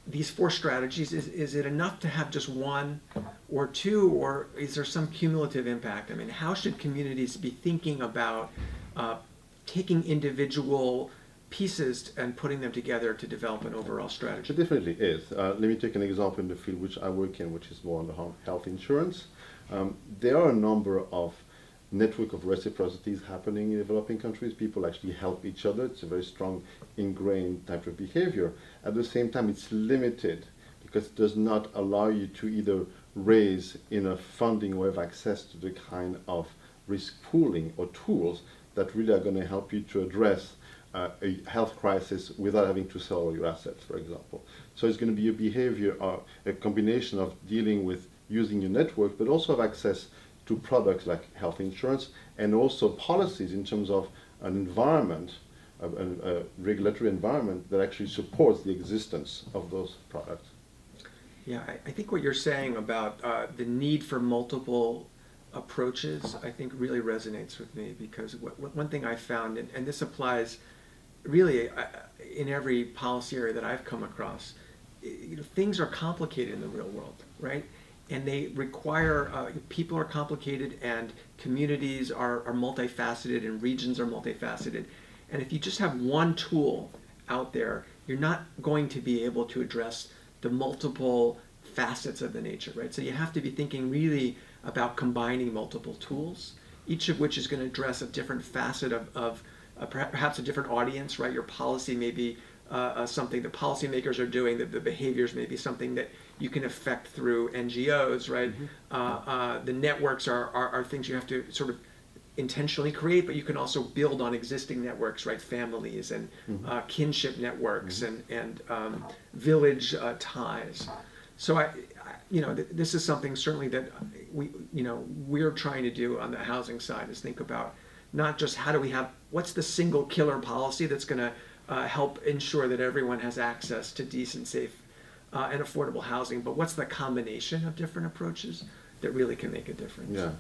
these four strategies, is it enough to have just one or two, or is there some cumulative impact? I mean, how should communities be thinking about taking individual pieces and putting them together to develop an overall strategy? It definitely is. Let me take an example in the field which I work in, which is more on the health insurance. There are a number of network of reciprocities happening in developing countries. People actually help each other. It's a very strong ingrained type of behavior. At the same time, it's limited because it does not allow you to either raise enough funding or have access to the kind of risk pooling or tools that really are going to help you to address a health crisis without having to sell all your assets, for example. So it's going to be a behavior, a combination of dealing with using your network, but also have access to products like health insurance and also policies in terms of an environment, a regulatory environment that actually supports the existence of those products. Yeah, I think what you're saying about the need for multiple approaches, I think really resonates with me, because one thing I found, and this applies really in every policy area that I've come across, things are complicated in the real world, right? And they require, people are complicated, and communities are multifaceted, and regions are multifaceted. And if you just have one tool out there, you're not going to be able to address the multiple facets of the nature, right? So you have to be thinking really about combining multiple tools, each of which is going to address a different facet of perhaps a different audience, right? Your policy may be something that policymakers are doing, that the behaviors may be something that you can affect through NGOs, right? Mm-hmm. The networks are things you have to sort of intentionally create, but you can also build on existing networks, right? Families and mm-hmm. Kinship networks mm-hmm. and village ties. So this is something certainly that we're trying to do on the housing side, is think about not just what's the single killer policy that's going to help ensure that everyone has access to decent, safe, and affordable housing, but what's the combination of different approaches that really can make a difference? Yeah.